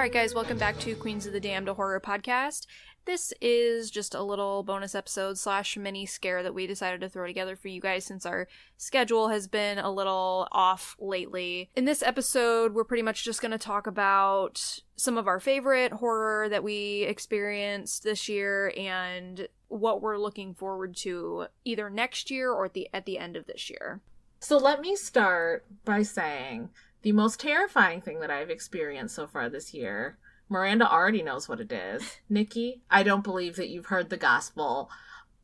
Alright guys, welcome back to Queens of the Damned, a horror podcast. This is just a little bonus episode / mini scare that we decided to throw together for you guys since our schedule has been a little off lately. In this episode, we're pretty much just going to talk about some of our favorite horror that we experienced this year and what we're looking forward to either next year or at the end of this year. So let me start by saying the most terrifying thing that I've experienced so far this year, Miranda already knows what it is. Nikki, I don't believe that you've heard the gospel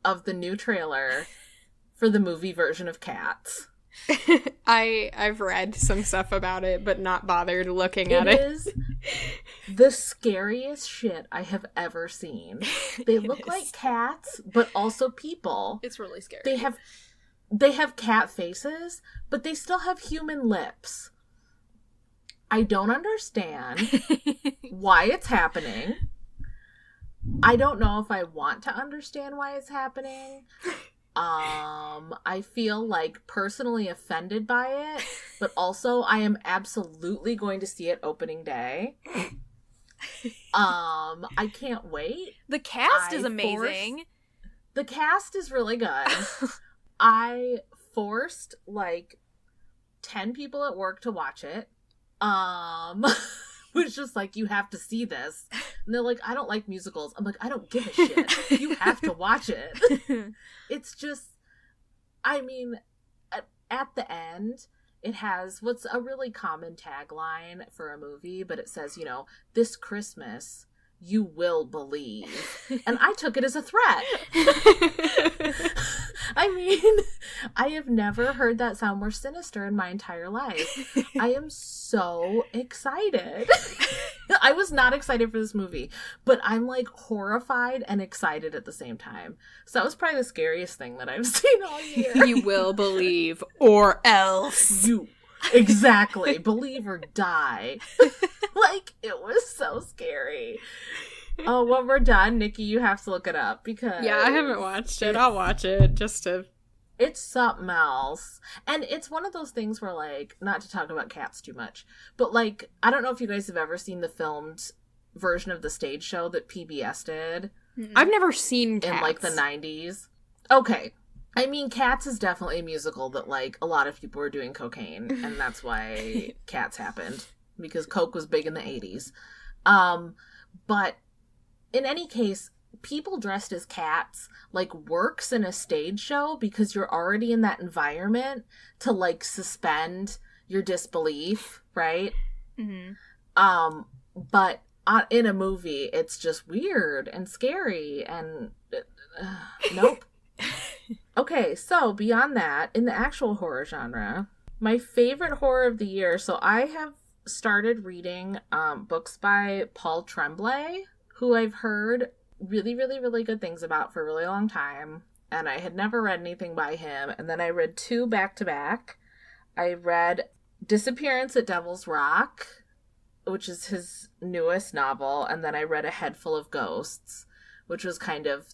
of the new trailer for the movie version of Cats. I've read some stuff about it, but not bothered looking at it. It is the scariest shit I have ever seen. They look like cats, but also people. It's really scary. They have cat faces, but they still have human lips. I don't understand why it's happening. I don't know if I want to understand why it's happening. I feel like personally offended by it, but also I am absolutely going to see it opening day. I can't wait. The cast is amazing. The cast is really good. I forced like 10 people at work to watch it. Was just like, you have to see this. And they're like, I don't like musicals. I'm like, I don't give a shit. You have to watch it. It's just, I mean, at the end, it has what's a really common tagline for a movie, but it says, you know, this Christmas, you will believe. And I took it as a threat. I mean, I have never heard that sound more sinister in my entire life. I am so excited. I was not excited for this movie, but I'm like horrified and excited at the same time. So that was probably the scariest thing that I've seen all year. You will believe, or else. Exactly. Believe or die. Like, it was so scary. Oh, when we're done, Nikki, you have to look it up because... Yeah, I haven't watched it. I'll watch it just to... It's something else. And it's one of those things where, like, not to talk about Cats too much, but, like, I don't know if you guys have ever seen the filmed version of the stage show that PBS did. I've never seen Cats. In, like, the 90s. Okay. I mean, Cats is definitely a musical that, like, a lot of people were doing cocaine, and that's why Cats happened. Because coke was big in the 80s. But in any case, people dressed as cats, like, works in a stage show because you're already in that environment to, like, suspend your disbelief, right? Mm-hmm. But in a movie, it's just weird and scary and... nope. Okay, so beyond that, in the actual horror genre, my favorite horror of the year, so I have started reading books by Paul Tremblay, who I've heard really, really, really good things about for a really long time, and I had never read anything by him, and then I read 2 back-to-back. I read Disappearance at Devil's Rock, which is his newest novel, and then I read A Head Full of Ghosts, which was kind of,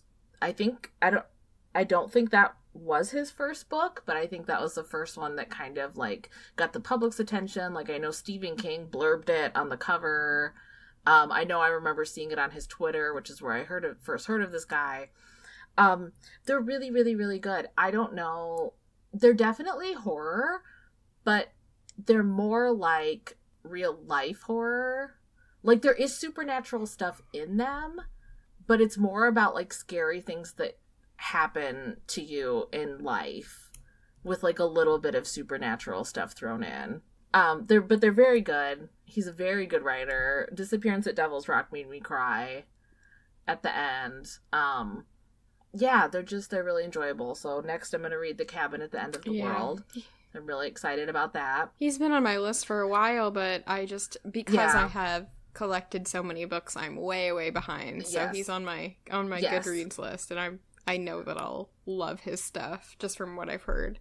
I don't think that was his first book, but I think that was the first one that kind of, like, got the public's attention. Like, I know Stephen King blurbed it on the cover. I know I remember seeing it on his Twitter, which is where I first heard of this guy. They're really, really, really good. I don't know. They're definitely horror, but they're more like real life horror. Like, there is supernatural stuff in them, but it's more about, like, scary things that happen to you in life with, like, a little bit of supernatural stuff thrown in. They're very good. He's a very good writer. Disappearance at Devil's Rock made me cry at the end. Yeah, they're really enjoyable. So next I'm going to read The Cabin at the End of the World. I'm really excited about that. He's been on my list for a while, but because I have collected so many books, I'm way, way behind. So he's on my Goodreads list, and I know that I'll love his stuff just from what I've heard.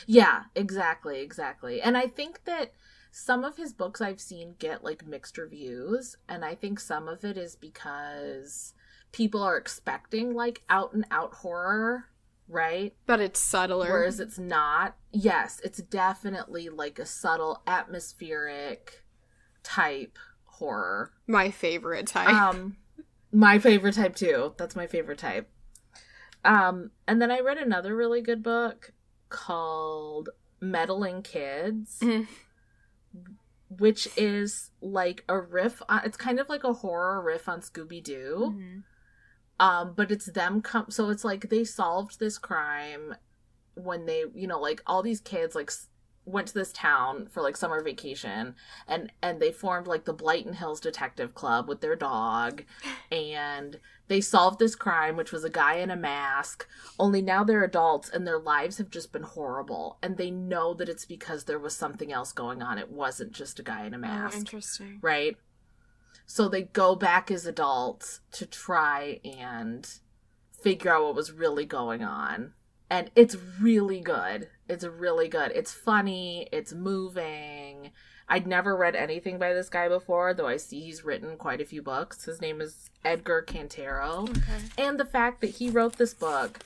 Yeah, exactly. And I think that some of his books I've seen get, like, mixed reviews, and I think some of it is because people are expecting, like, out-and-out horror, right? But it's subtler. Whereas it's not. Yes, it's definitely, like, a subtle, atmospheric type horror. My favorite type. My favorite type too. That's my favorite type. And then I read another really good book called Meddling Kids, which is like a riff on, it's kind of like a horror riff on Scooby-Doo. But it's them so it's like they solved this crime when they, you know, like all these kids like went to this town for like summer vacation, and they formed like the Blighton Hills Detective Club with their dog, and they solved this crime, which was a guy in a mask, only now they're adults and their lives have just been horrible, and they know that it's because there was something else going on. It wasn't just a guy in a mask. Oh, interesting. Right? So they go back as adults to try and figure out what was really going on. And it's really good. It's really good. It's funny. It's moving. I'd never read anything by this guy before, though I see he's written quite a few books. His name is Edgar Cantero. Okay. And the fact that he wrote this book...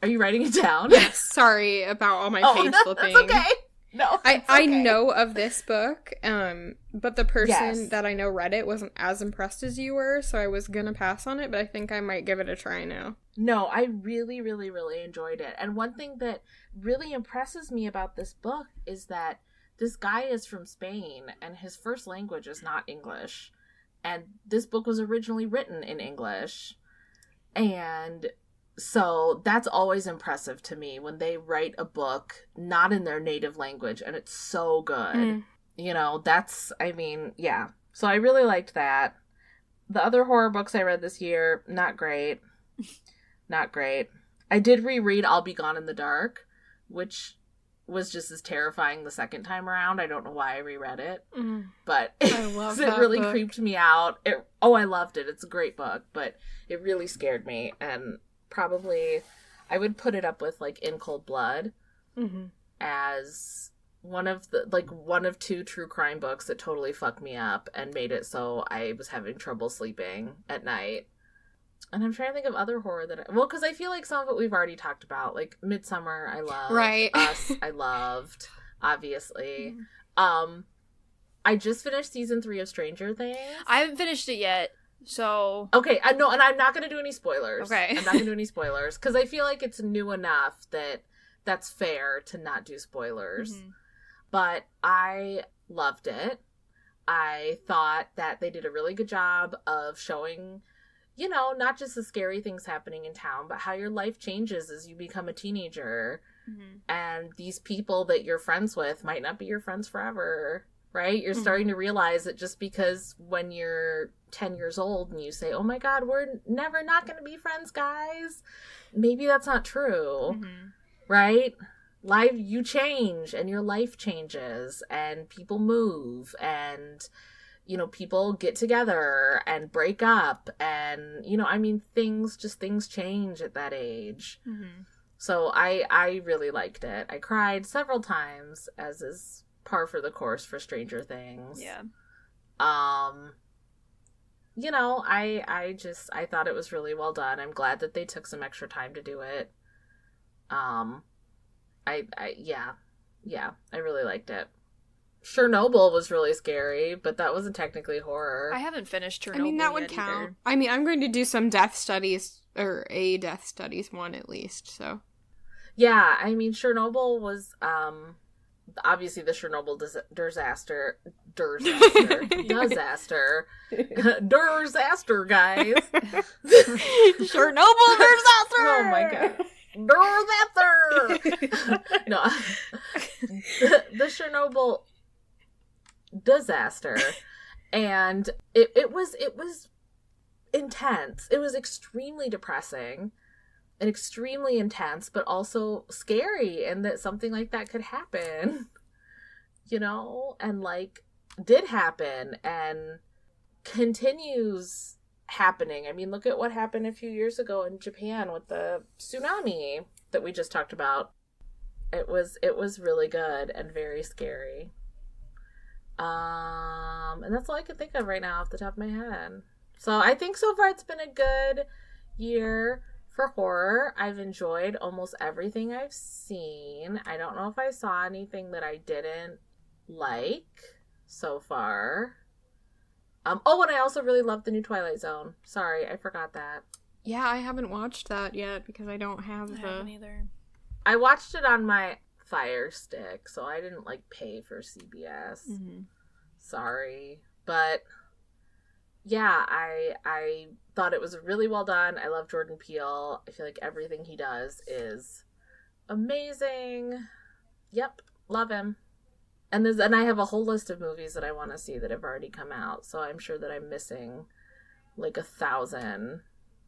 Are you writing it down? Yes. Sorry about all my page flipping. That's okay. No, I know of this book, but the person that I know read it wasn't as impressed as you were, so I was gonna pass on it, but I think I might give it a try now. No, I really, really, really enjoyed it. And one thing that really impresses me about this book is that this guy is from Spain, and his first language is not English. And this book was originally written in English. And... so that's always impressive to me when they write a book not in their native language and it's so good. You know, that's, I mean, yeah. So I really liked that. The other horror books I read this year, not great. Not great. I did reread I'll Be Gone in the Dark, which was just as terrifying the second time around. I don't know why I reread it, but I love it really creeped me out. I loved it. It's a great book, but it really scared me, and probably I would put it up with like In Cold Blood as one of two true crime books that totally fucked me up and made it so I was having trouble sleeping at night. And I'm trying to think of other horror because I feel like some of it we've already talked about, like Midsummer I loved, right? Us I loved, obviously. I just finished season 3 of Stranger Things. I haven't finished it yet. So okay, no, and I'm not going to do any spoilers. Okay. I'm not going to do any spoilers because I feel like it's new enough that that's fair to not do spoilers. But I loved it. I thought that they did a really good job of showing, you know, not just the scary things happening in town, but how your life changes as you become a teenager. And these people that you're friends with might not be your friends forever. Right? You're starting to realize that just because when you're 10 years old and you say, oh my God, we're never not going to be friends, guys. Maybe that's not true. Right? You change and your life changes and people move and, you know, people get together and break up and, you know, I mean, things change at that age. So I really liked it. I cried several times, as is par for the course for Stranger Things. Yeah. You know, I thought it was really well done. I'm glad that they took some extra time to do it. I really liked it. Chernobyl was really scary, but that wasn't technically horror. I haven't finished Chernobyl. I mean, that would count. Either. I mean, I'm going to do some death studies, or a death studies one at least, so. Yeah, I mean, Chernobyl was, obviously the Chernobyl disaster, guys. Chernobyl disaster! Oh my God. Disaster! No. The Chernobyl disaster. And it was intense. It was extremely depressing and extremely intense, but also scary, and that something like that could happen, you know, and like did happen and continues happening. I mean, look at what happened a few years ago in Japan with the tsunami that we just talked about. It was really good and very scary. And that's all I can think of right now off the top of my head. So I think so far it's been a good year for horror. I've enjoyed almost everything I've seen. I don't know if I saw anything that I didn't like so far. Oh, and I also really love the new Twilight Zone. Sorry, I forgot that. Yeah, I haven't watched that yet because I don't have I haven't either. I watched it on my Fire Stick, so I didn't pay for CBS. Mm-hmm. Sorry, but yeah, I thought it was really well done. I love Jordan Peele. I feel like everything he does is amazing. Yep, love him. And I have a whole list of movies that I want to see that have already come out, so I'm sure that I'm missing 1,000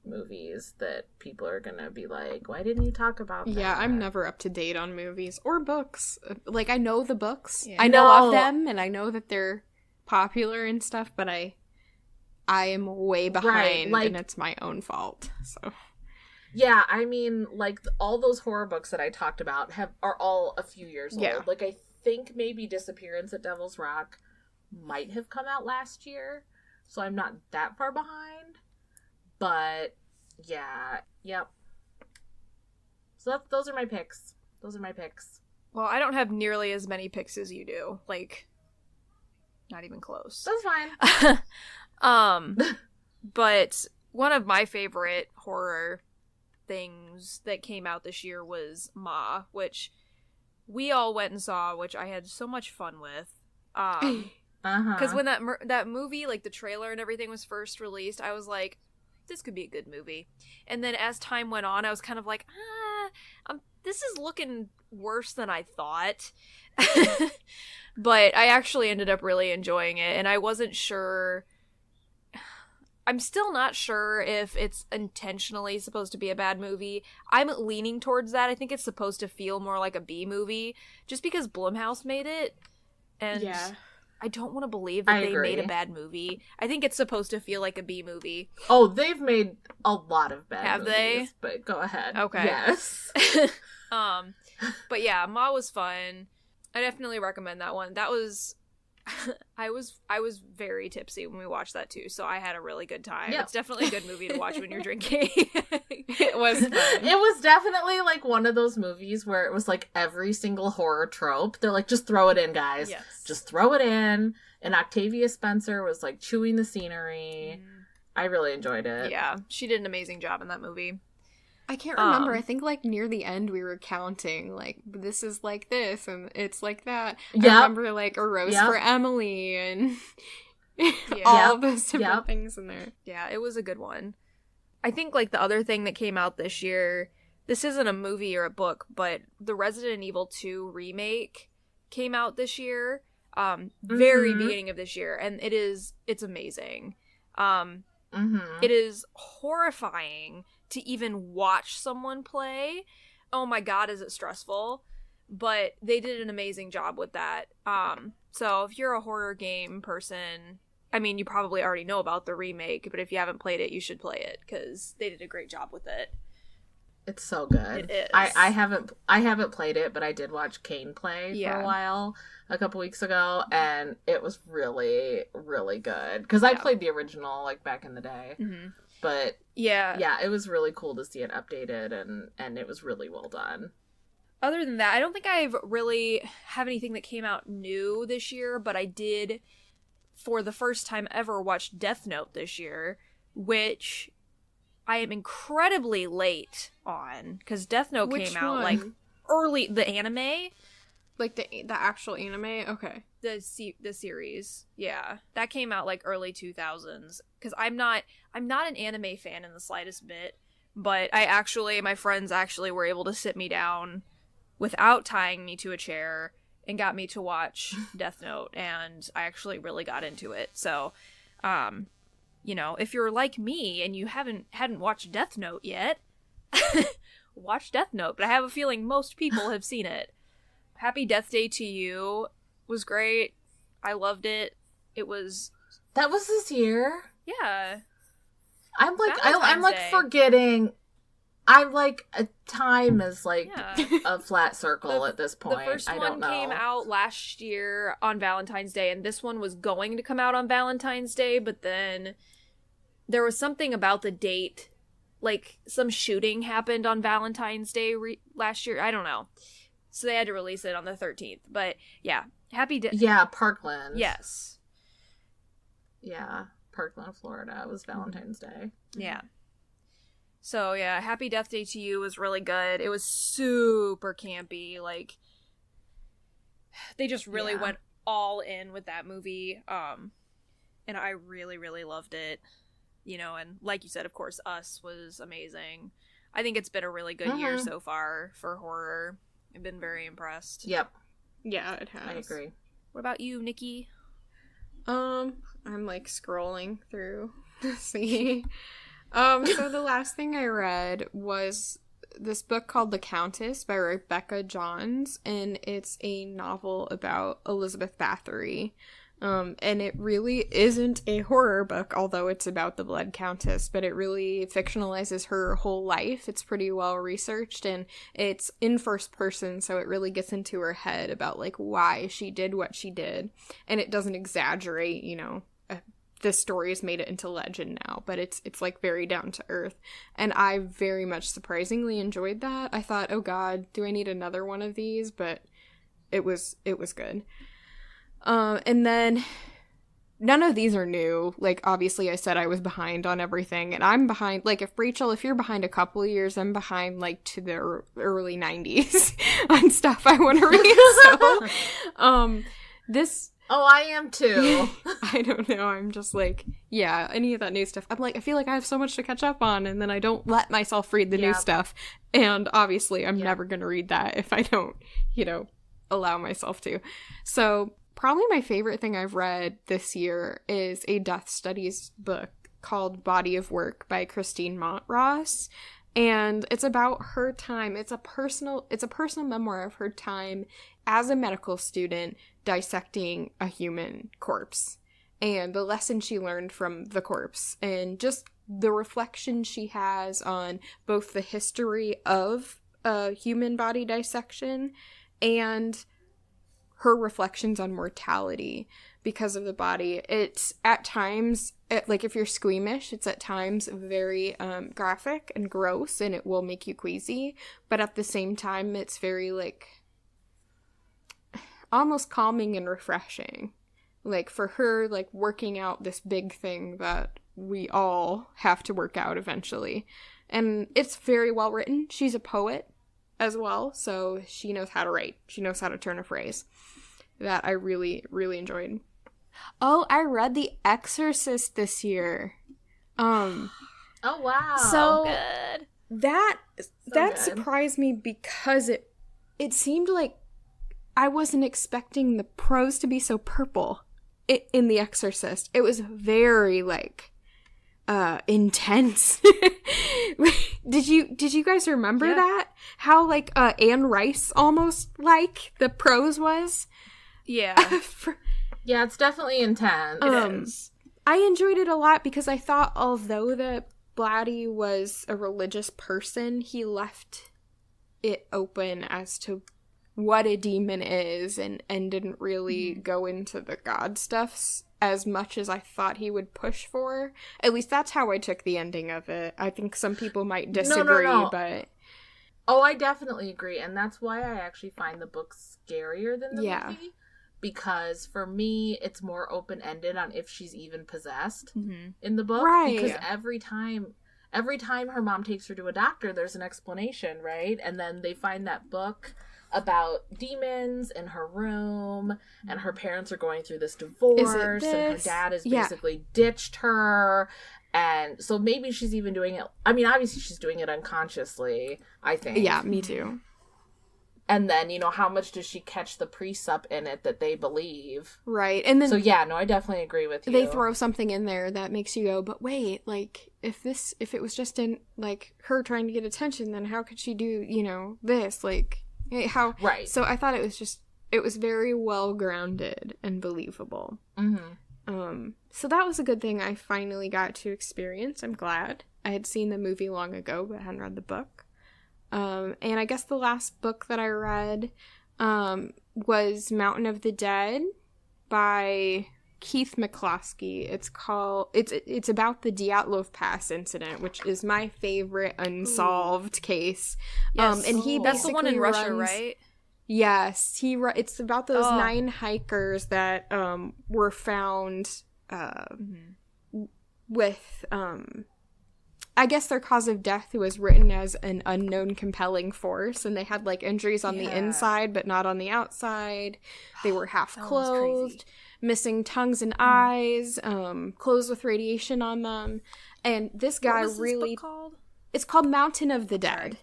movies that people are gonna be like, why didn't you talk about that? Yeah, I'm never up to date on movies or books. I know the books. Yeah. I know of them, and I know that they're popular and stuff, but I am way behind, and it's my own fault, so... Yeah, I mean, all those horror books that I talked about are all a few years old. I think maybe Disappearance at Devil's Rock might have come out last year, so I'm not that far behind. But, yeah, yep. So those are my picks. Well, I don't have nearly as many picks as you do. Not even close. That's fine. But one of my favorite horror things that came out this year was Ma, which we all went and saw, which I had so much fun with. Because when that movie, the trailer and everything was first released, I was like, this could be a good movie. And then as time went on, I was kind of like, this is looking worse than I thought. But I actually ended up really enjoying it, and I wasn't sure... I'm still not sure if it's intentionally supposed to be a bad movie. I'm leaning towards that. I think it's supposed to feel more like a B movie, just because Blumhouse made it. And yeah. I don't want to believe that they made a bad movie. I think it's supposed to feel like a B movie. Oh, they've made a lot of bad movies. Have they? But go ahead. Okay. Yes. But yeah, Ma was fun. I definitely recommend that one. That was... I was very tipsy when we watched that too, so I had a really good time. Yep. It's definitely a good movie to watch when you're drinking. It was fun. It was definitely one of those movies where it was every single horror trope. They're like, just throw it in, guys. Yes. Just throw it in. And Octavia Spencer was chewing the scenery. I really enjoyed it. Yeah, she did an amazing job in that movie. I can't remember. I think near the end we were counting this is this and it's like that. Yep. I remember a rose for Emily and all those different things in there. Yeah, it was a good one. I think the other thing that came out this year, this isn't a movie or a book, but the Resident Evil 2 remake came out this year. Very beginning of this year, and it's amazing. It is horrifying to even watch someone play. Oh my god, is it stressful? But they did an amazing job with that. So if you're a horror game person, I mean, you probably already know about the remake, but if you haven't played it, you should play it, because they did a great job with it. It's so good. It is. I haven't played it, but I did watch Kane play for a while a couple weeks ago, and it was really, really good. Because I played the original back in the day. Mm-hmm. But yeah, it was really cool to see it updated, and it was really well done. Other than that, I don't think I've really have anything that came out new this year, but I did, for the first time ever, watch Death Note this year, which I am incredibly late on, because Death Note came out early. The anime, the actual anime. Okay, the series. Yeah, that came out early 2000s. Because I'm not an anime fan in the slightest bit, but my friends actually were able to sit me down without tying me to a chair and got me to watch Death Note, and I actually really got into it. So, if you're like me and you hadn't watched Death Note yet, watch Death Note. But I have a feeling most people have seen it. Happy Death Day to You was great. I loved it. It was... That was this year? Yeah. I'm forgetting. Time is a flat circle at this point. The first I one don't know. came out last year on Valentine's Day, and this one was going to come out on Valentine's Day, but then there was something about the date. Some shooting happened on Valentine's Day last year. I don't know. So they had to release it on the 13th. But yeah, Happy Day. Yeah, Parkland. Yes. Yeah, Parkland, Florida. It was Valentine's Day. Yeah. So, yeah, Happy Death Day to You was really good. It was super campy. Like, they just really went all in with that movie. And I really, really loved it. You know, and like you said, of course, Us was amazing. I think it's been a really good year so far for horror. I've been very impressed. Yep. Yeah, it has. I agree. What about you, Nikki? I'm like scrolling through to see. So the last thing I read was this book called The Countess by Rebecca Johns, and it's a novel about Elizabeth Bathory. And it really isn't a horror book, although it's about the Blood Countess, but it really fictionalizes her whole life. It's pretty well researched, and it's in first person, so it really gets into her head about, like, why she did what she did. And it doesn't exaggerate, you know, this story has made it into legend now, but it's like very down to earth. And I very much surprisingly enjoyed that. I thought, oh god, do I need another one of these? But it was good. And then none of these are new. Like, obviously I said I was behind on everything, and I'm behind, like, if you're behind a couple of years, I'm behind, like, to the early 90s on stuff I want to read. So, this... Oh, I am too. I don't know. I'm just like, yeah, any of that new stuff. I'm like, I feel like I have so much to catch up on, and then I don't let myself read the new stuff. And obviously I'm never going to read that if I don't, you know, allow myself to. So probably my favorite thing I've read this year is a death studies book called Body of Work by Christine Montross. And it's about her time. It's a personal memoir of her time as a medical student dissecting a human corpse and the lesson she learned from the corpse and just the reflection she has on both the history of human body dissection and her reflections on mortality because of the body. It's at times, like if you're squeamish, it's at times very graphic and gross, and it will make you queasy, but at the same time it's very like almost calming and refreshing. Like for her, like working out this big thing that we all have to work out eventually. And it's very well written. She's a poet as well, so she knows how to write. She knows how to turn a phrase. That I really, really enjoyed. Oh, I read The Exorcist this year. Oh wow. So good. That good. surprised me because it seemed like I wasn't expecting the prose to be so purple in The Exorcist. It was very like intense. Did you guys remember that? How like Anne Rice almost like the prose was? Yeah. Yeah, it's definitely intense. It is. I enjoyed it a lot because I thought although the Blatty was a religious person, he left it open as to what a demon is and didn't really go into the god stuff as much as I thought he would push for. At least that's how I took the ending of it. I think some people might disagree, but... Oh, I definitely agree, and that's why I actually find the book scarier than the movie. Because for me, it's more open-ended on if she's even possessed in the book. Right. Because every time her mom takes her to a doctor, there's an explanation, right? And then they find that book about demons in her room, and her parents are going through this divorce, and her dad has basically ditched her. And so maybe she's even doing it. I mean, obviously she's doing it unconsciously, I think. Yeah, me too. And then, you know, how much does she catch the priests up in it that they believe? Right. And then so yeah, no, I definitely agree with you. They throw something in there that makes you go, but wait, like if it was just in like her trying to get attention, then how could she do, you know, this? Like how right. So I thought it was very well grounded and believable. So that was a good thing I finally got to experience. I'm glad. I had seen the movie long ago, but hadn't read the book. And I guess the last book that I read was Mountain of the Dead by Keith McCloskey. It's about the Dyatlov Pass incident, which is my favorite unsolved case. Yes. And he that's the one in Russia, right? Yes, it's about those 9 hikers that were found with, I guess their cause of death was written as an unknown compelling force, and they had, like, injuries on the inside, but not on the outside. They were half clothed, missing tongues and eyes, clothes with radiation on them. And this guy what was this book called? It's called Mountain of the Dead.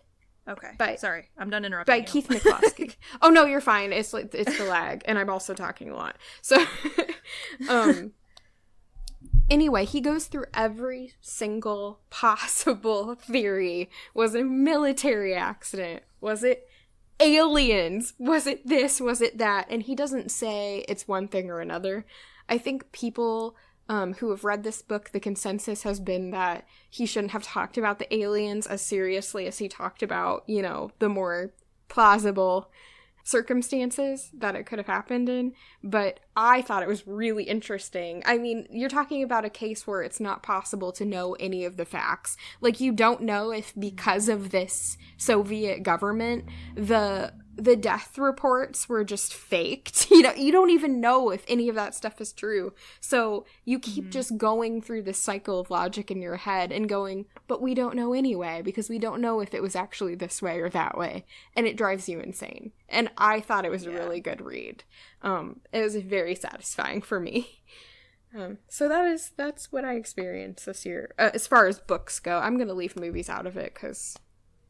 Okay. Sorry, I'm done interrupting you. By Keith McCloskey. Oh, no, you're fine. It's the lag, and I'm also talking a lot. So, anyway, he goes through every single possible theory. Was it a military accident? Was it aliens? Was it this? Was it that? And he doesn't say it's one thing or another. I think people who have read this book, the consensus has been that he shouldn't have talked about the aliens as seriously as he talked about, you know, the more plausible circumstances that it could have happened in. But I thought it was really interesting. I mean, you're talking about a case where it's not possible to know any of the facts. Like, you don't know if because of this Soviet government, the death reports were just faked. You know, you don't even know if any of that stuff is true. So you keep just going through this cycle of logic in your head and going, but we don't know anyway, because we don't know if it was actually this way or that way. And it drives you insane. And I thought it was a really good read. It was very satisfying for me. So that's what I experienced this year. As far as books go, I'm going to leave movies out of it because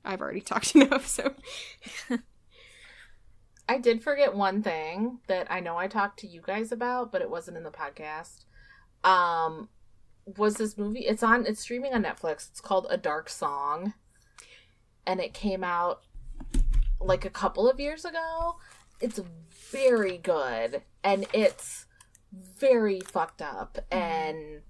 I've already talked enough, so... I did forget one thing that I know I talked to you guys about, but it wasn't in the podcast. Was this movie? It's streaming on Netflix. It's called A Dark Song. And it came out like a couple of years ago. It's very good. And it's very fucked up and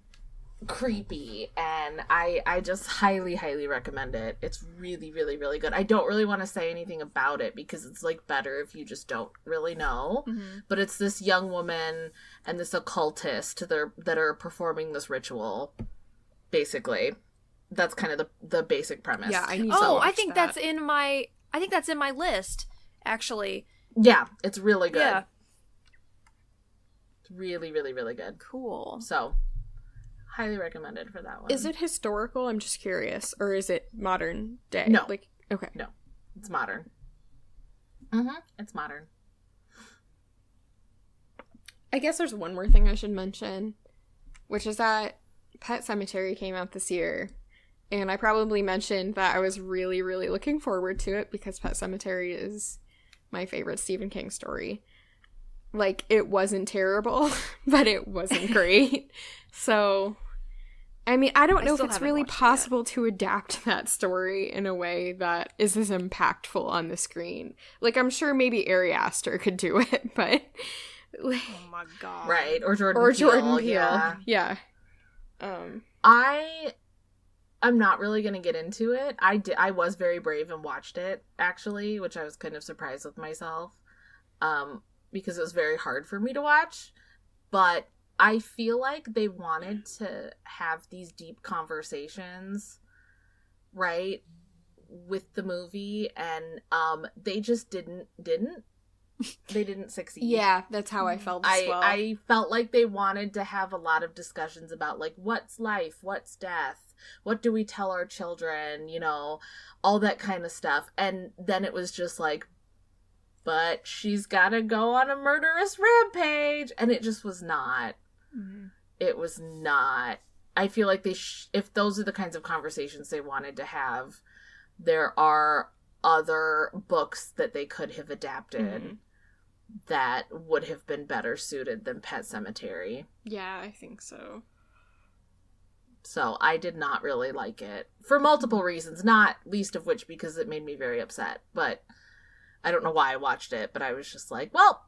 creepy, and I just highly recommend it. It's really really good. I don't really want to say anything about it because it's like better if you just don't really know. But it's this young woman and this occultist that are performing this ritual, basically. That's kind of the basic premise. Yeah, I need to watch I think that. that's in my list, actually. Yeah, it's really good. Yeah. It's really good. Cool. So highly recommended for that one. Is it historical? I'm just curious. Or is it modern day? No. Like, okay. No. It's modern. It's modern. I guess there's one more thing I should mention, which is that Pet Sematary came out this year. And I probably mentioned that I was really, really looking forward to it because Pet Sematary is my favorite Stephen King story. Like, it wasn't terrible, but it wasn't great. So... I mean, I don't know if it's really possible to adapt that story in a way that is as impactful on the screen. Like, I'm sure maybe Ari Aster could do it, but... oh my god. Right, or Jordan Peele. Yeah. I'm not really going to get into it. I was very brave and watched it, actually, which I was kind of surprised with myself. Because it was very hard for me to watch. But... I feel like they wanted to have these deep conversations, right, with the movie, and they just didn't succeed. Yeah, that's how I felt as well. I felt like they wanted to have a lot of discussions about, like, what's life, what's death, what do we tell our children, you know, all that kind of stuff. And then it was just like, but she's gotta go on a murderous rampage, and it just was not. It was not. I feel like if those are the kinds of conversations they wanted to have, there are other books that they could have adapted that would have been better suited than Pet Sematary. Yeah, I think so. So I did not really like it for multiple reasons, not least of which because it made me very upset. But I don't know why I watched it, but I was just like, well,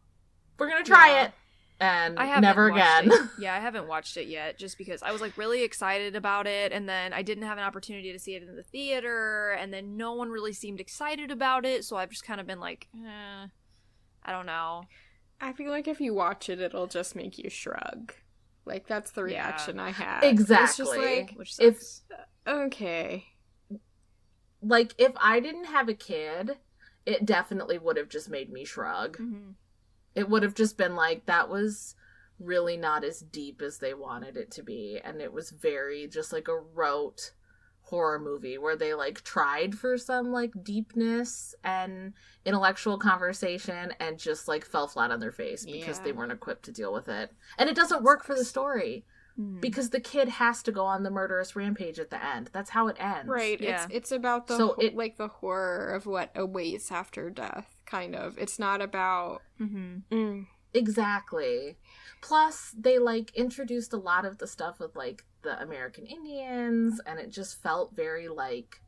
we're going to try it. And never again. Yeah, I haven't watched it yet just because I was like really excited about it, and then I didn't have an opportunity to see it in the theater, and then no one really seemed excited about it, so I've just kind of been like, I don't know. I feel like if you watch it, it'll just make you shrug. Like, that's the reaction I had. Exactly. It's just like, which sucks. Okay. Like, if I didn't have a kid, it definitely would have just made me shrug. It would have just been like, that was really not as deep as they wanted it to be, and it was very just like a rote horror movie where they like tried for some like deepness and intellectual conversation and just like fell flat on their face because they weren't equipped to deal with it. And it doesn't work for the story because the kid has to go on the murderous rampage at the end. That's how it ends. Right. Yeah. It's about the like the horror of what awaits after death, kind of. It's not about Exactly. Plus, they like introduced a lot of the stuff with like the American Indians, and it just felt very like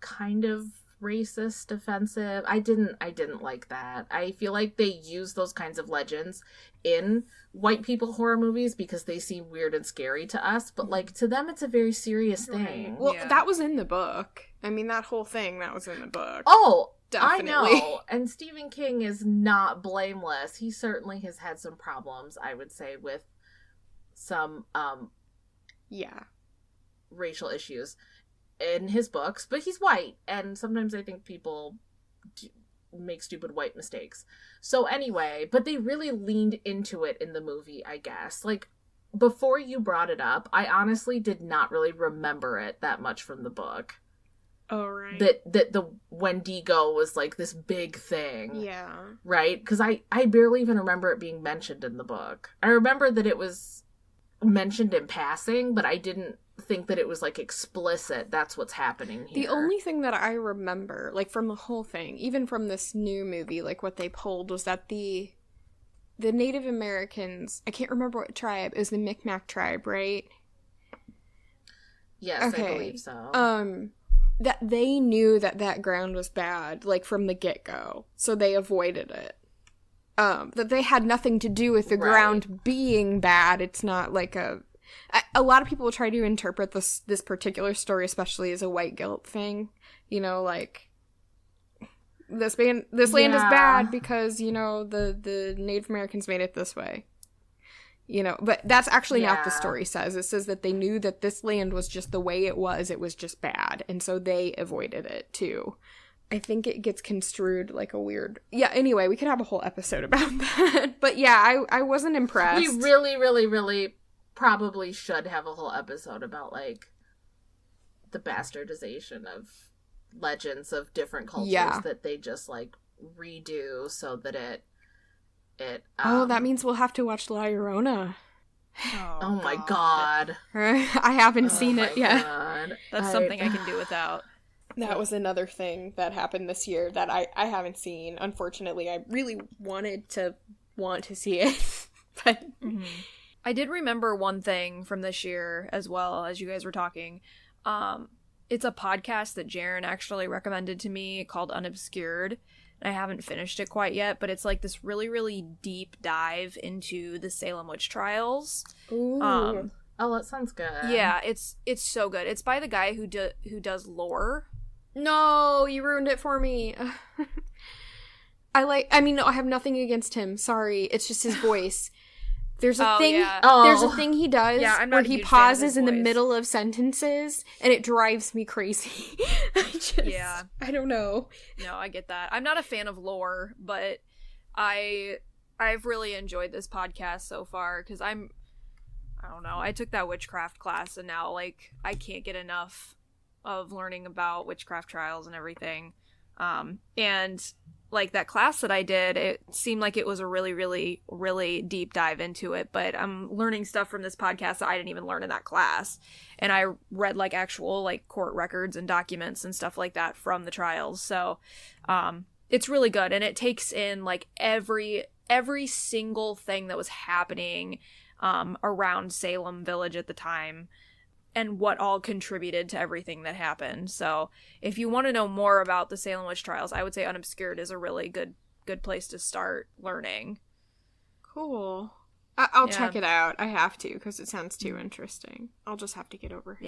kind of racist, offensive. I didn't like that. I feel like they use those kinds of legends in white people horror movies because they seem weird and scary to us, but like to them it's a very serious thing. Well, that was in the book. I mean, that whole thing, that was in the book. Oh, definitely. I know. And Stephen King is not blameless. He certainly has had some problems, I would say, with some racial issues in his books, but he's white, and sometimes I think people make stupid white mistakes. So anyway, but they really leaned into it in the movie, I guess. Like, before you brought it up, I honestly did not really remember it that much from the book. Oh, right. That the Wendigo was like this big thing. Yeah. Right? Because I barely even remember it being mentioned in the book. I remember that it was mentioned in passing, but I didn't think that it was like explicit. That's what's happening here. The only thing that I remember, like from the whole thing, even from this new movie, like what they pulled was that the Native Americans, I can't remember what tribe, it was the Micmac tribe, right? Yes, okay. I believe so. That they knew that ground was bad, like from the get-go, so they avoided it. That they had nothing to do with the ground being bad. It's not like a lot of people try to interpret this particular story, especially as a white guilt thing. You know, like this land is bad because, you know, the Native Americans made it this way. You know, but that's actually not what the story says. It says that they knew that this land was just the way it was just bad, and so they avoided it too. I think it gets construed like a weird... Yeah, anyway, we could have a whole episode about that. But yeah, I wasn't impressed. We really, really, really probably should have a whole episode about, like, the bastardization of legends of different cultures that they just, like, redo so that it that means we'll have to watch La Llorona. Oh my god. I haven't seen it yet. That's something I can do without. That was another thing that happened this year that I haven't seen. Unfortunately, I really want to see it. But I did remember one thing from this year as well, as you guys were talking. It's a podcast that Jaren actually recommended to me called Unobscured. I haven't finished it quite yet, but it's like this really, really deep dive into the Salem witch trials. Ooh. Oh, that sounds good. Yeah, it's so good. It's by the guy who does Lore. No, you ruined it for me. I have nothing against him. Sorry, it's just his voice. There's a thing. Yeah. There's a thing he does where he pauses in the middle of sentences, and it drives me crazy. I don't know. No, I get that. I'm not a fan of Lore, but I've really enjoyed this podcast so far because I don't know. I took that witchcraft class, and now like I can't get enough of learning about witchcraft trials and everything. And like that class that I did, it seemed like it was a really, really, really deep dive into it, but I'm learning stuff from this podcast that I didn't even learn in that class. And I read like actual like court records and documents and stuff like that from the trials. So it's really good, and it takes in like every single thing that was happening around Salem Village at the time, and what all contributed to everything that happened. So if you want to know more about the Salem witch trials, I would say Unobscured is a really good place to start learning. Cool. I'll check it out. I have to, because it sounds too interesting. I'll just have to get over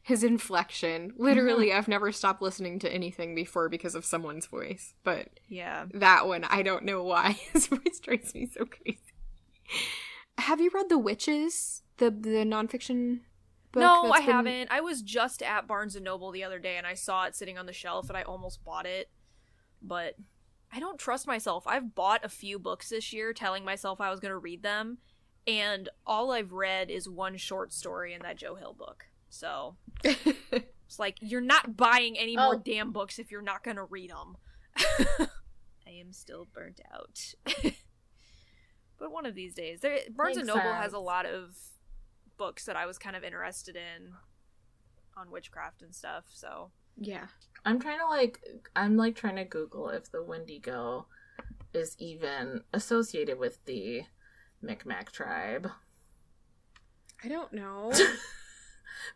his inflection. Literally, I've never stopped listening to anything before because of someone's voice. But that one, I don't know why his voice drives me so crazy. Have you read The Witches? The nonfiction book? No, I haven't. I was just at Barnes & Noble the other day, and I saw it sitting on the shelf, and I almost bought it. But I don't trust myself. I've bought a few books this year telling myself I was going to read them, And all I've read is one short story in that Joe Hill book. So it's like, you're not buying any more damn books if you're not going to read them. I am still burnt out. But one of these days. Barnes & Noble has a lot of books that I was kind of interested in on witchcraft and stuff, so. Yeah. I'm trying to Google if the Wendigo is even associated with the Micmac tribe. I don't know.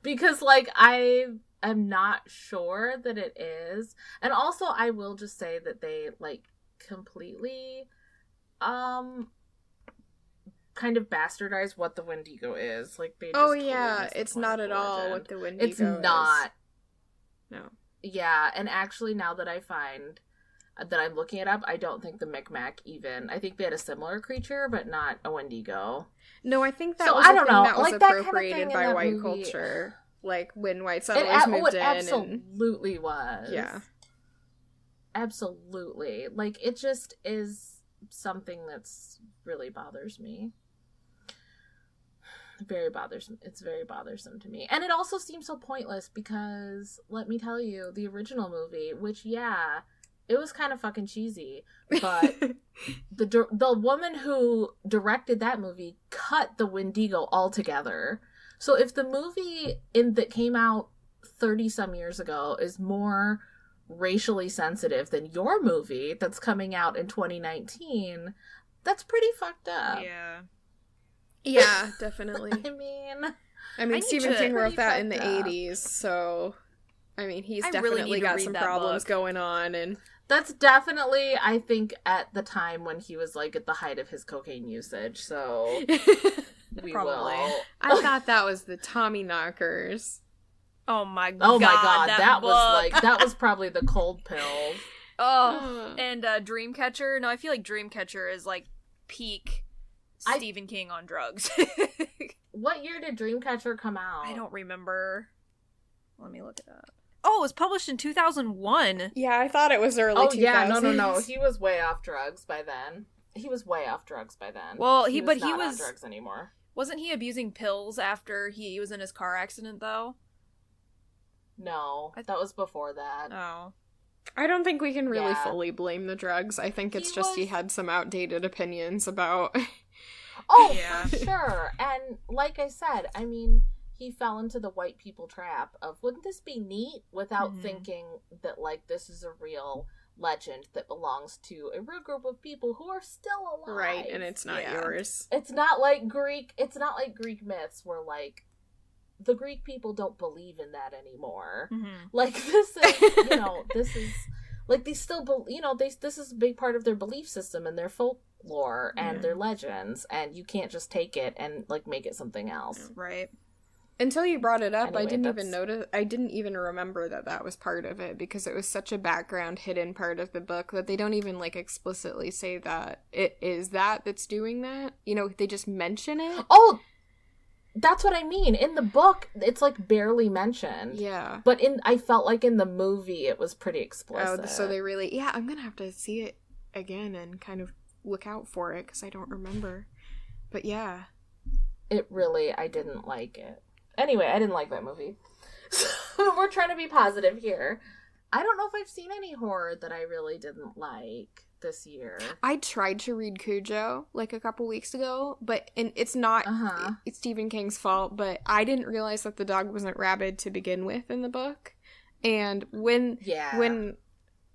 Because, like, I am not sure that it is. And also, I will just say that they, like, completely, kind of bastardize what the Wendigo is. Like, they just totally it's not at all what the Wendigo is. It's not. No. Yeah, and actually, now that I find that I'm looking it up, I don't think the Micmac even. I think they had a similar creature, but not a Wendigo. No, I think that was that was appropriated by white movie. Culture. Like, when white settlers moved in. It absolutely was. Yeah. Absolutely. Like, it just is something that's really bothers me. Very bothersome. It's very bothersome to me. And it also seems so pointless because, let me tell you, the original movie, which, yeah, it was kind of fucking cheesy, but the woman who directed that movie cut the Wendigo altogether. So if the movie that came out 30-some years ago is more racially sensitive than your movie that's coming out in 2019, that's pretty fucked up. Yeah. Yeah, definitely. I mean, Stephen King wrote that in the 80s, so I mean, he's definitely got some problems going on, and that's definitely, I think, at the time when he was, like, at the height of his cocaine usage, so we Probably. will. I thought that was the Tommyknockers. Oh my god. Oh my god, that book. was that was probably the cold pill. Oh, and Dreamcatcher. No, I feel like Dreamcatcher is like peak Stephen King on drugs. What year did Dreamcatcher come out? I don't remember. Let me look it up. Oh, it was published in 2001. Yeah, I thought it was early 2000s. Yeah, no. He was way off drugs by then. Well, he was not on drugs anymore. Wasn't he abusing pills after he was in his car accident, though? No, that was before that. Oh. I don't think we can really fully blame the drugs. I think it's he had some outdated opinions about... Oh, yeah. For sure. And like I said, I mean, he fell into the white people trap of, wouldn't this be neat? Without thinking that, like, this is a real legend that belongs to a real group of people who are still alive. Right, and it's not yours. It's not like Greek myths where, like, the Greek people don't believe in that anymore. Mm-hmm. Like, this is, like, they still, this is a big part of their belief system and their folklore and their legends, and you can't just take it and, like, make it something else. Right. Until you brought it up, anyway, I didn't even remember that was part of it, because it was such a background hidden part of the book that they don't even, like, explicitly say that it is that's doing that. You know, they just mention it. Oh, that's what I mean. In the book, it's, like, barely mentioned. Yeah. But I felt like in the movie, it was pretty explicit. Oh, so they really... Yeah, I'm gonna have to see it again and kind of look out for it, because I don't remember. But yeah. I didn't like it. Anyway, I didn't like that movie. So we're trying to be positive here. I don't know if I've seen any horror that I really didn't like this year. I tried to read Cujo, like, a couple weeks ago, and it's not it's Stephen King's fault, but I didn't realize that the dog wasn't rabid to begin with in the book. And when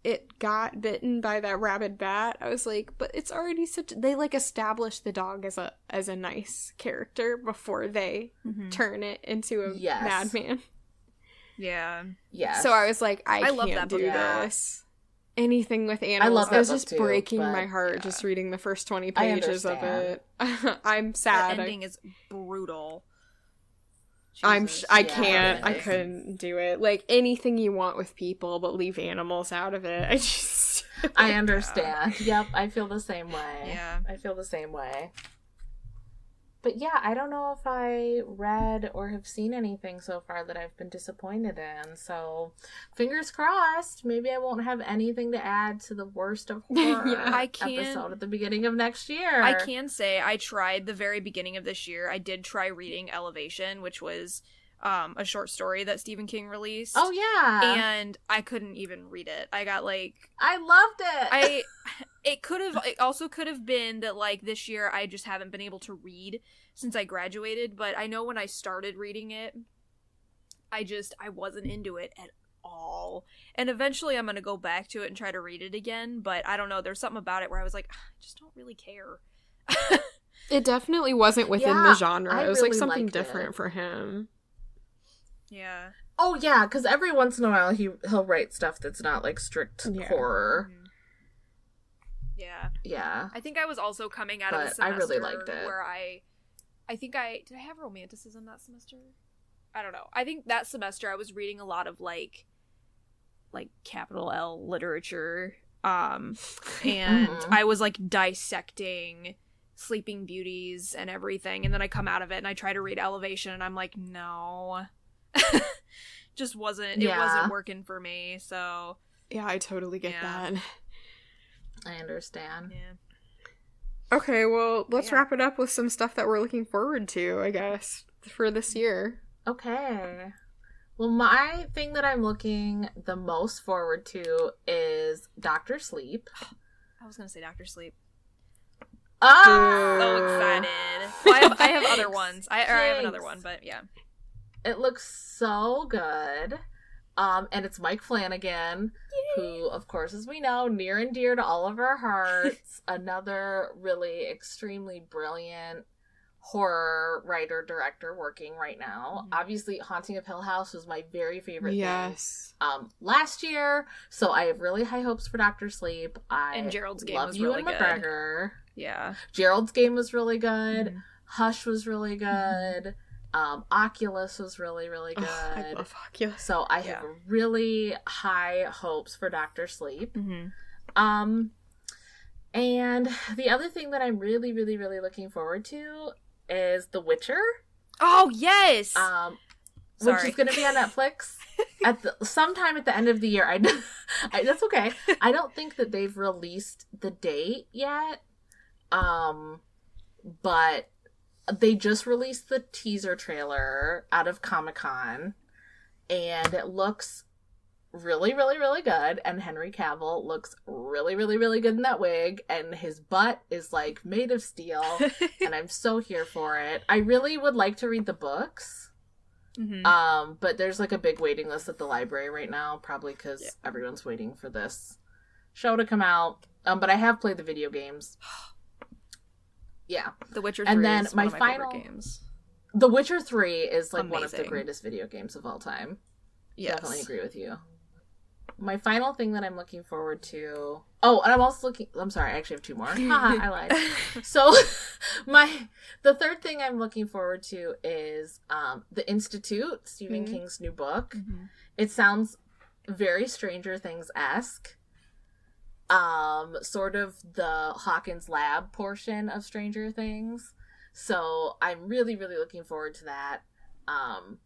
it got bitten by that rabid bat, I was like, but it's already they, like, established the dog as a nice character before they turn it into a madman. Yeah. Yeah. So I was like, I love can't that do book. this. Anything with animals. I love that it was book just too, breaking my heart just reading the first 20 pages of it. I'm sad. The ending is brutal. I couldn't do it. Like, anything you want with people, but leave animals out of it. I understand. Yep, I feel the same way. Yeah. I feel the same way. But yeah, I don't know if I read or have seen anything so far that I've been disappointed in. So, fingers crossed. Maybe I won't have anything to add to the worst of horror episode at the beginning of next year. I can say I tried the very beginning of this year. I did try reading Elevation, which was a short story that Stephen King released. Oh yeah. And I couldn't even read it. I got like I loved it. It also could have been that like this year I just haven't been able to read since I graduated, but I know when I started reading it, I wasn't into it at all. And eventually I'm going to go back to it and try to read it again, but I don't know, there's something about it where I was like, I just don't really care. It definitely wasn't within the genre. It was really like something different for him. Yeah. Oh yeah, because every once in a while he'll write stuff that's not like strict horror. Mm-hmm. Yeah. Yeah. I think I was also coming out of a semester I really liked it. where I did I have romanticism that semester? I don't know. I think that semester I was reading a lot of like capital L literature. And I was like dissecting Sleeping Beauties and everything, and then I come out of it and I try to read Elevation and I'm like, no. Just wasn't working for me, so yeah, I totally get that. I understand. Yeah. Okay, well, let's wrap it up with some stuff that we're looking forward to, I guess, for this year. Okay. Well, my thing that I'm looking the most forward to is Dr. Sleep. I was gonna say Dr. Sleep. Oh! So excited. Well, I have other ones. I have another one, but yeah. It looks so good. And it's Mike Flanagan, who, of course, as we know, near and dear to all of our hearts. Another really extremely brilliant horror writer, director working right now. Mm-hmm. Obviously, Haunting of Hill House was my very favorite thing last year. So I have really high hopes for Dr. Sleep. And Gerald's Game love was you really and McGregor. Yeah. Gerald's Game was really good. Mm-hmm. Hush was really good. Oculus was really, really good. I love Oculus. So I have really high hopes for Dr. Sleep. Mm-hmm. And the other thing that I'm really, really, really looking forward to is The Witcher. Oh, yes! Which is going to be on Netflix sometime at the end of the year. That's okay. I don't think that they've released the date yet. But they just released the teaser trailer out of Comic-Con, and it looks really, really, really good, and Henry Cavill looks really, really, really good in that wig, and his butt is, like, made of steel, and I'm so here for it. I really would like to read the books, but there's, like, a big waiting list at the library right now, probably because everyone's waiting for this show to come out, but I have played the video games. Yeah. The Witcher 3 is one of my favorite games. The Witcher 3 is like one of the greatest video games of all time. Yes. Definitely agree with you. My final thing that I'm looking forward to... Oh, and I'm also I'm sorry, I actually have two more. Haha, I lied. So, the third thing I'm looking forward to is The Institute, Stephen King's new book. Mm-hmm. It sounds very Stranger Things-esque. Sort of the Hawkins Lab portion of Stranger Things. So I'm really, really looking forward to that. I'm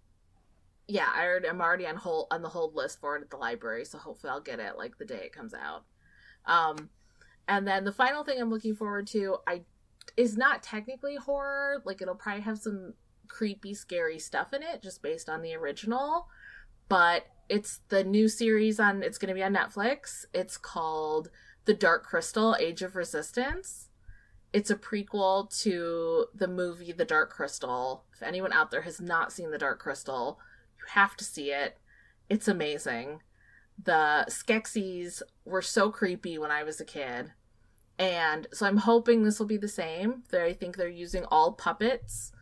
already on the hold list for it at the library, so hopefully I'll get it like the day it comes out. And then the final thing I'm looking forward to is not technically horror. Like, it'll probably have some creepy, scary stuff in it, just based on the original. But it's the new series it's going to be on Netflix. It's called The Dark Crystal: Age of Resistance. It's a prequel to the movie The Dark Crystal. If anyone out there has not seen The Dark Crystal, you have to see it. It's amazing. The Skeksis were so creepy when I was a kid. And so I'm hoping this will be the same. I think they're using all puppets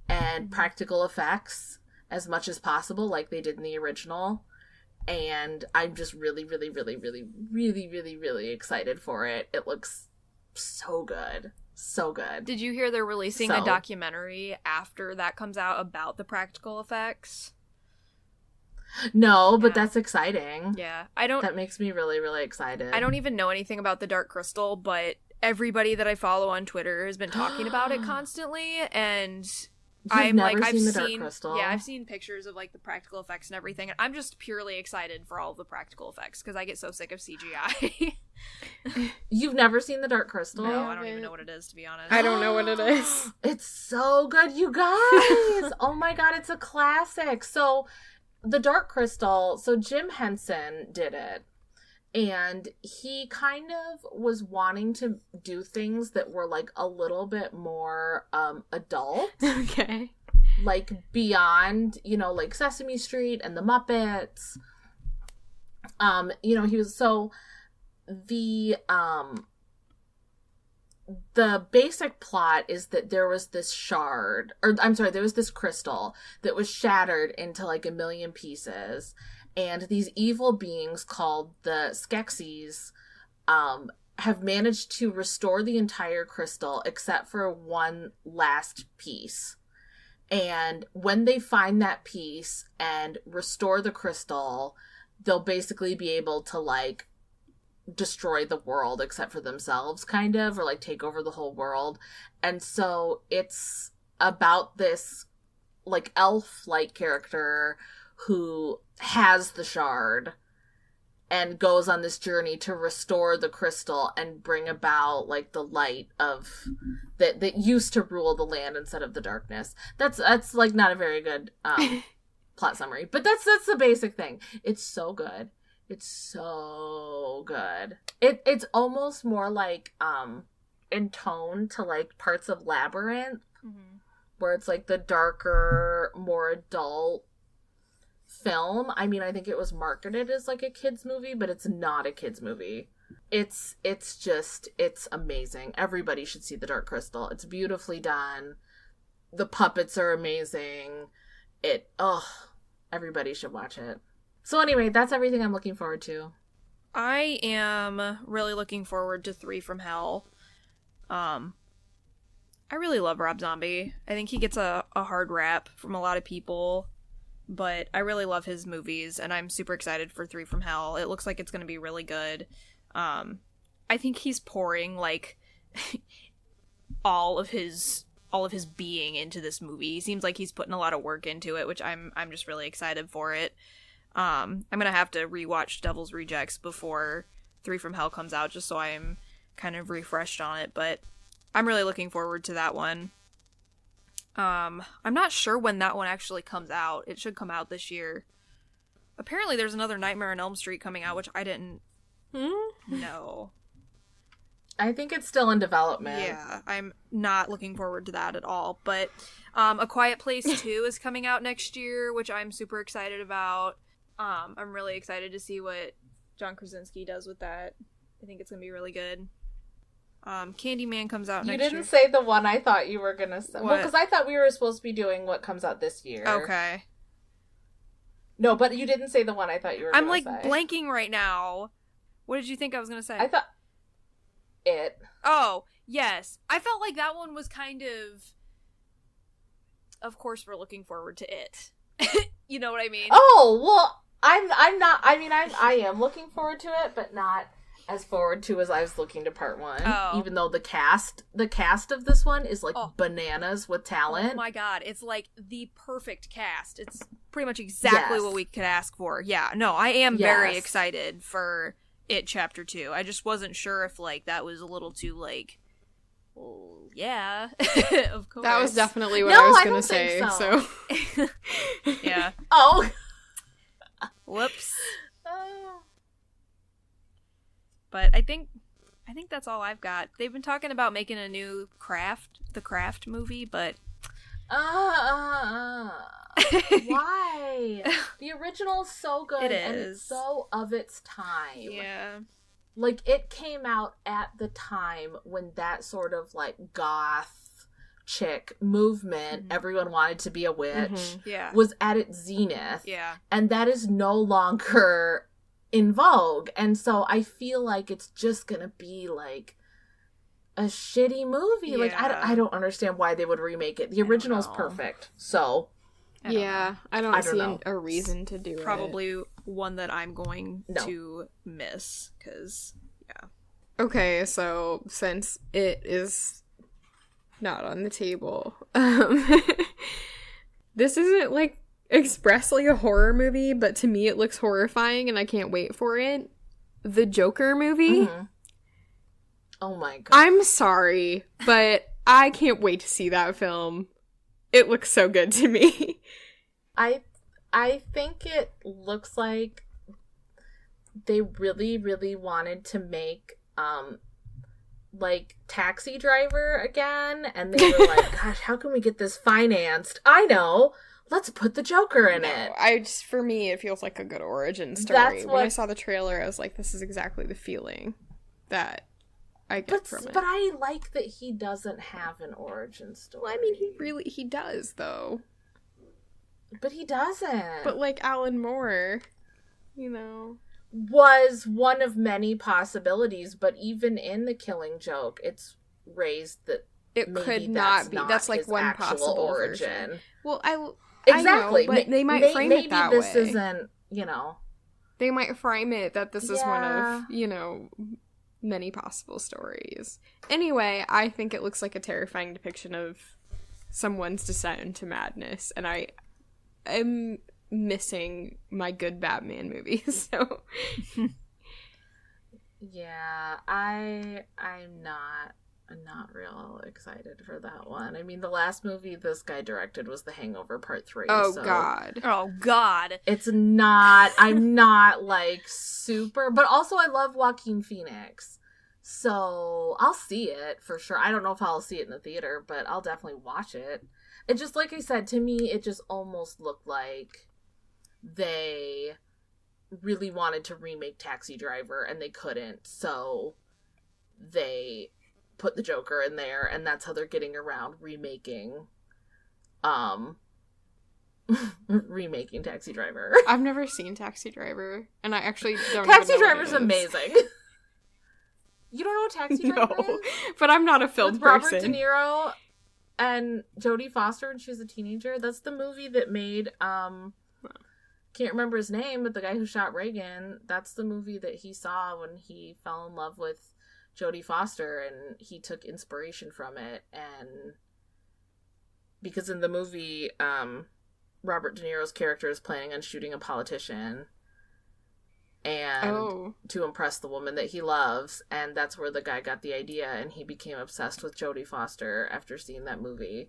and practical effects as much as possible, like they did in the original. And I'm just really, really, really, really, really, really, really excited for it. It looks so good. So good. Did you hear they're releasing a documentary after that comes out about the practical effects? No, but that's exciting. Yeah. That makes me really, really excited. I don't even know anything about The Dark Crystal, but everybody that I follow on Twitter has been talking about it constantly, and I've seen the Dark Crystal. Yeah, I've seen pictures of like the practical effects and everything, and I'm just purely excited for all of the practical effects because I get so sick of CGI. You've never seen the Dark Crystal? No, I don't even know what it is, to be honest. I don't know what it is. It's so good, you guys. Oh my god, it's a classic. So the Dark Crystal, so Jim Henson did it. And he kind of was wanting to do things that were like a little bit more adult. Okay. Like beyond, you know, like Sesame Street and the Muppets. You know, he was so the basic plot is that there was this shard, or I'm sorry, there was this crystal that was shattered into like a million pieces. And these evil beings called the Skeksis have managed to restore the entire crystal except for one last piece. And when they find that piece and restore the crystal, they'll basically be able to, like, destroy the world except for themselves, kind of, or, like, take over the whole world. And so it's about this, like, elf-like character who has the shard and goes on this journey to restore the crystal and bring about like the light of that used to rule the land instead of the darkness. That's like not a very good plot summary, but that's the basic thing. It's so good. It's so good. It's almost more like in tone to like parts of Labyrinth, where it's like the darker, more adult film. I mean, I think it was marketed as like a kids movie, but it's not a kids movie. It's amazing. Everybody should see The Dark Crystal. It's beautifully done. The puppets are amazing. Everybody should watch it. So anyway, that's everything I'm looking forward to. I am really looking forward to 3 from Hell. I really love Rob Zombie. I think he gets a hard rap from a lot of people, but I really love his movies, and I'm super excited for 3 from Hell. It looks like it's going to be really good. I think he's pouring, like, all of his being into this movie. He seems like he's putting a lot of work into it, which I'm just really excited for it. I'm going to have to rewatch Devil's Rejects before 3 from Hell comes out, just so I'm kind of refreshed on it, but I'm really looking forward to that one. I'm not sure when that one actually comes out. It should come out this year. Apparently there's another Nightmare on Elm Street coming out, which I didn't know. I think it's still in development. Yeah, I'm not looking forward to that at all. But A Quiet Place 2 is coming out next year, which I'm super excited about. I'm really excited to see what John Krasinski does with that. I think it's going to be really good. Candyman comes out next year. You didn't say the one I thought you were going to say. What? Well, because I thought we were supposed to be doing what comes out this year. Okay. No, but you didn't say the one I thought you were going to say. I'm, like, blanking right now. What did you think I was going to say? I thought... It. Oh, yes. I felt like that one was kind of course we're looking forward to it. You know what I mean? Oh, well, I'm not, I mean, I am looking forward to it, but not as forward to as I was looking to part 1. Oh. Even though the cast of this one is like bananas with talent. Oh my god, it's like the perfect cast. It's pretty much exactly what we could ask for. Yeah, no, I am very excited for It Chapter 2. I just wasn't sure if like that was a little too like, well, yeah, of course. That was definitely what I was going to say. So. Yeah. Oh. Whoops. But I think that's all I've got. They've been talking about making a new The Craft movie, but why? The original is so good. It is. And it's so of its time. Yeah. Like, it came out at the time when that sort of, like, goth chick movement, everyone wanted to be a witch, was at its zenith. Yeah. And that is no longer in vogue. And so I feel like it's just gonna be, like, a shitty movie. Yeah. Like, I don't understand why they would remake it. The original's perfect. So... I don't see a reason to do it. Probably one that I'm going to miss, because, Okay, so since it is not on the table, this isn't, like, expressly a horror movie, but to me it looks horrifying and I can't wait for it. The Joker movie. Mm-hmm. Oh my god. I'm sorry, but I can't wait to see that film. It looks so good to me. I think it looks like they really, really wanted to make like Taxi Driver again, and they were like, gosh, how can we get this financed? I know, let's put the Joker in it. For me, it feels like a good origin story. When I saw the trailer, I was like, this is exactly the feeling that I get from it. But I like that he doesn't have an origin story. Well, I mean, he does, though. But he doesn't. But, like, Alan Moore, you know, was one of many possibilities, but even in The Killing Joke, it's raised that it could not be. That's like one possible origin. Version. Well, exactly. I know, but they might frame it that way. Maybe this isn't, you know. They might frame it that this is one of, you know, many possible stories. Anyway, I think it looks like a terrifying depiction of someone's descent into madness, and I am missing my good Batman movies, so yeah, I'm not real excited for that one. I mean, the last movie this guy directed was The Hangover Part 3. Oh god. It's not, I'm not like super, but also I love Joaquin Phoenix, so I'll see it for sure. I don't know if I'll see it in the theater, but I'll definitely watch it. It just, like I said, to me, it just almost looked like they really wanted to remake Taxi Driver and they couldn't, so they put the Joker in there, and that's how they're getting around remaking Taxi Driver. I've never seen Taxi Driver, and I actually don't. Taxi Driver's amazing. You don't know what Taxi Driver is? But I'm not a film With person. Robert De Niro and Jodie Foster when she was a teenager. That's the movie that made can't remember his name, but the guy who shot Reagan, that's the movie that he saw when he fell in love with Jodie Foster, and he took inspiration from it. And because in the movie, Robert De Niro's character is planning on shooting a politician and to impress the woman that he loves, and that's where the guy got the idea, and he became obsessed with Jodie Foster after seeing that movie.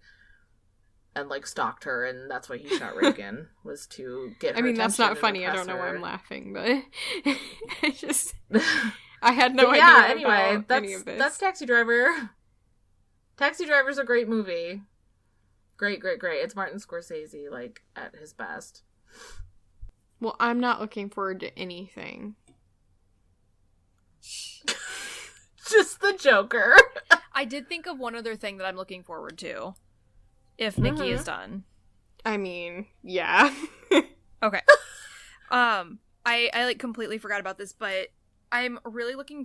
And, like, stalked her, and that's why he shot Reagan, was to get her attention. That's not funny. I don't know why I'm laughing, but I had no idea about any of this. That's Taxi Driver. Taxi Driver's a great movie. Great. It's Martin Scorsese, like, at his best. Well, I'm not looking forward to anything. Just the Joker. I did think of one other thing that I'm looking forward to. If Nikki is done. I mean, yeah. Okay. I like completely forgot about this, but I'm really looking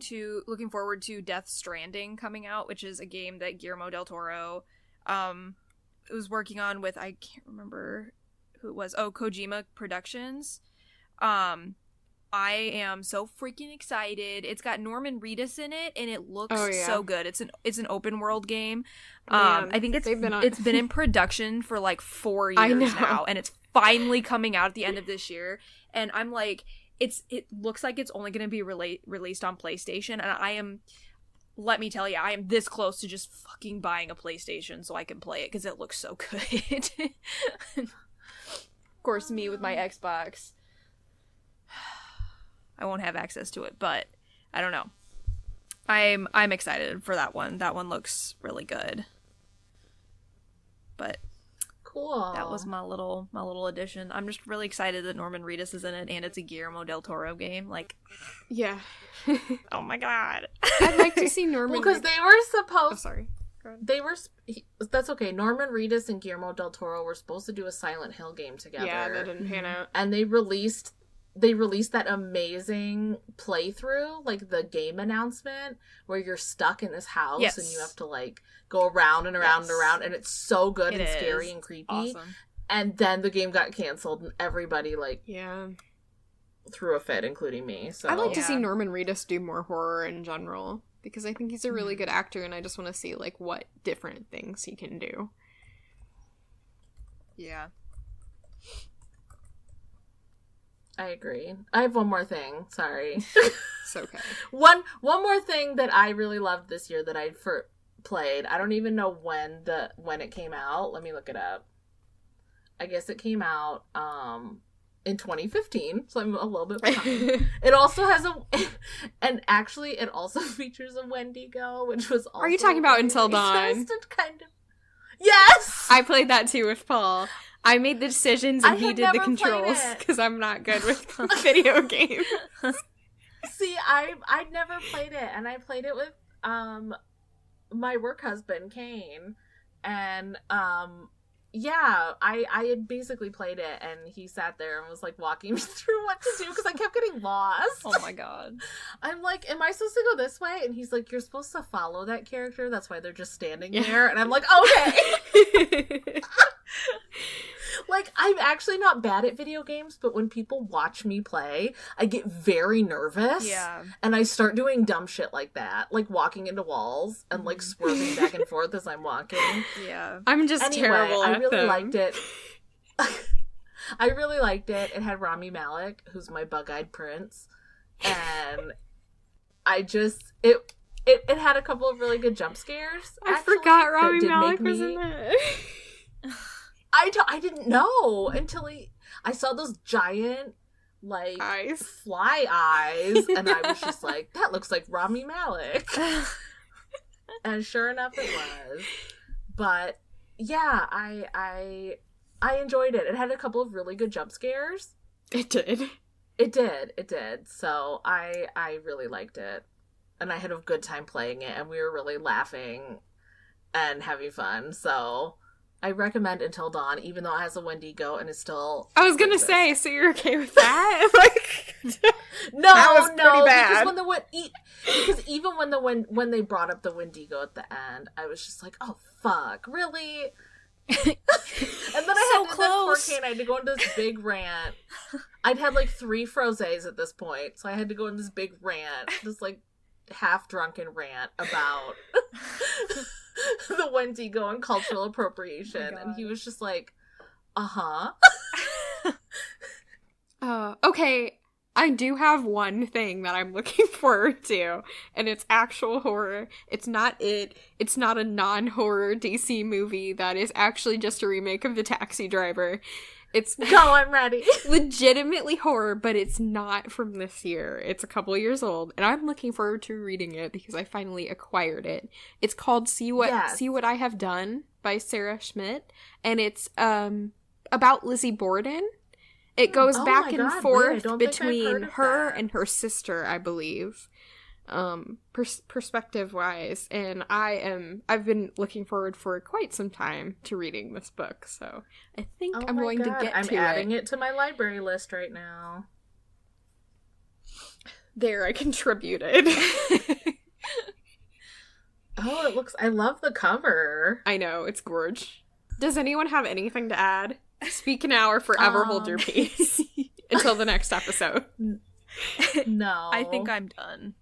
forward to Death Stranding coming out, which is a game that Guillermo del Toro was working on with, I can't remember who it was. Kojima Productions. I am so freaking excited. It's got Norman Reedus in it, and it looks so good. It's an open world game. I think it's been in production for like 4 years now, and it's finally coming out at the end of this year. And I'm like, it looks like it's only going to be released on PlayStation, and let me tell you, I am this close to just fucking buying a PlayStation so I can play it because it looks so good. Of course, me with my Xbox, I won't have access to it, but I don't know. I'm excited for that one. That one looks really good. But cool. That was my little addition. I'm just really excited that Norman Reedus is in it, and it's a Guillermo del Toro game. Like, yeah. Oh my god. I'd like to see Norman. Well, because they were supposed. Oh, sorry. That's okay. Norman Reedus and Guillermo del Toro were supposed to do a Silent Hill game together. Yeah, that didn't pan out. And they released that amazing playthrough, like the game announcement, where you're stuck in this house and you have to like go around and around and around, and it's so good and scary and creepy. Awesome. And then the game got canceled, and everybody threw a fit, including me. So I'd like to see Norman Reedus do more horror in general. because I think he's a really good actor, and I just want to see, like, what different things he can do. Yeah. I agree. I have one more thing. Sorry. It's okay. One more thing that I really loved this year that I played. I don't even know when it came out. Let me look it up. I guess it came out in 2015, so I'm a little bit behind. It also has and actually it also features a Wendigo, which was also... Are you talking about Until Dawn? Kind of. Yes! I played that too with Paul. I made the decisions and he did the controls because I'm not good with video games. See, I'd never played it, and I played it with my work husband, Kane, and yeah, I had basically played it, and he sat there and was like walking me through what to do because I kept getting lost. Oh my god. I'm like, am I supposed to go this way? And he's like, you're supposed to follow that character, that's why they're just standing there. And I'm like, okay. Like, I'm actually not bad at video games, but when people watch me play, I get very nervous. Yeah. And I start doing dumb shit like that, like walking into walls and like swerving back and forth as I'm walking. Yeah. I'm just terrible at I really them. liked it. I really liked it. It had Rami Malek, who's my bug-eyed prince. And I just... It had a couple of really good jump scares. I forgot Rami Malek was in it. I didn't know until I saw those giant, like, eyes. Fly eyes, and I was just like, that looks like Rami Malek. And sure enough, it was. But, yeah, I enjoyed it. It had a couple of really good jump scares. It did. It did. So, I really liked it. And I had a good time playing it, and we were really laughing and having fun, so... I recommend Until Dawn, even though it has a Wendigo and it's still... I was gonna say, so you're okay with that? Like, no, that was pretty bad. Because even when they brought up the Wendigo at the end, I was just like, oh fuck, really? And then I had to go into this big rant. I'd had like 3 frosés at this point, so I had to go in this big rant, this like half drunken rant about the Wendigo and cultural appropriation, and he was just like, okay, I do have one thing that I'm looking forward to, and it's actual horror. It's not a non-horror DC movie that is actually just a remake of The Taxi Driver. It's I'm ready. Legitimately horror, but it's not from this year. It's a couple years old, and I'm looking forward to reading it because I finally acquired it. It's called See What I Have Done by Sarah Schmidt, and it's about Lizzie Borden. It goes back and forth between her and her sister, I believe. Perspective wise, and I've been looking forward for quite some time to reading this book, so I think I'm going to get to it. I'm adding it to my library list right now. There, I contributed. I love the cover. I know, it's gorge. Does anyone have anything to add? Speak now or forever hold your peace. Until the next episode. No. I think I'm done.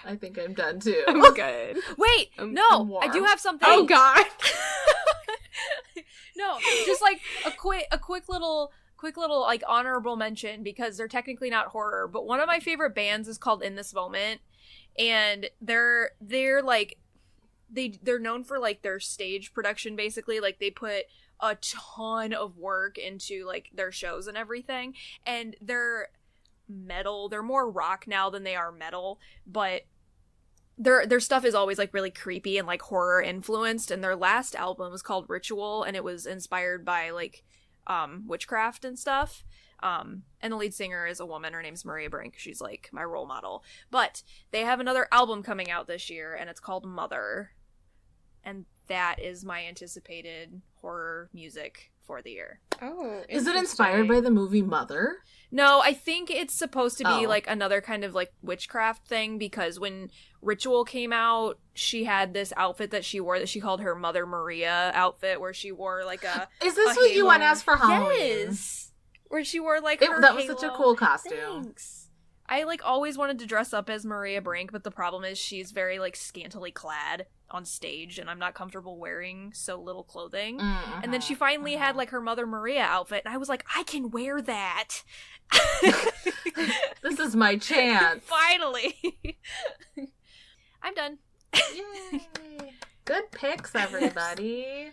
I think I'm done too. I'm good. Wait, no, I do have something. Oh god. No, just like a quick little like honorable mention, because they're technically not horror, but one of my favorite bands is called In This Moment, and they're like they're known for like their stage production, basically. Like they put a ton of work into like their shows and everything, and they're metal. They're more rock now than they are metal, but their stuff is always like really creepy and like horror influenced, and their last album was called Ritual, and it was inspired by like witchcraft and stuff. And the lead singer is a woman. Her name's Maria Brink. She's like my role model. But they have another album coming out this year, and it's called Mother, and that is my anticipated horror music for the year. Oh, is it inspired by the movie Mother? No, I think it's supposed to be like another kind of like witchcraft thing, because when Ritual came out, she had this outfit that she wore that she called her Mother Maria outfit, where she wore like a... Is this what you went as for Halloween? Yes! Where she wore like that was such a cool costume. Thanks. I, like, always wanted to dress up as Maria Brink, but the problem is she's very, like, scantily clad on stage, and I'm not comfortable wearing so little clothing. And then she finally had, like, her Mother Maria outfit, and I was like, I can wear that! This is my chance. Finally! I'm done. Yay! Good picks, everybody.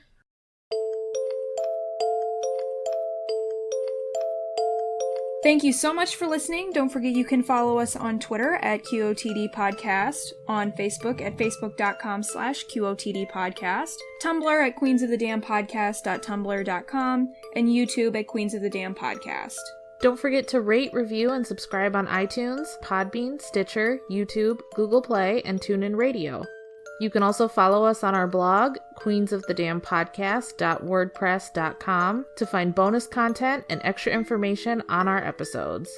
Thank you so much for listening. Don't forget you can follow us on Twitter at QOTD Podcast, on Facebook at facebook.com/QOTD Podcast, Tumblr at queensofthedamnpodcast.tumblr.com, and YouTube at Queens of the Damn Podcast. Don't forget to rate, review, and subscribe on iTunes, Podbean, Stitcher, YouTube, Google Play, and TuneIn Radio. You can also follow us on our blog, queensofthedamnpodcast.wordpress.com, to find bonus content and extra information on our episodes.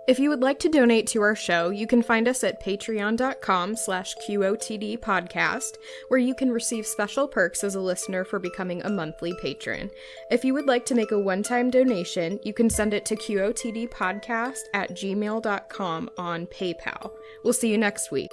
If you would like to donate to our show, you can find us at patreon.com/QOTD podcast, where you can receive special perks as a listener for becoming a monthly patron. If you would like to make a one-time donation, you can send it to QOTDpodcast@gmail.com on PayPal. We'll see you next week.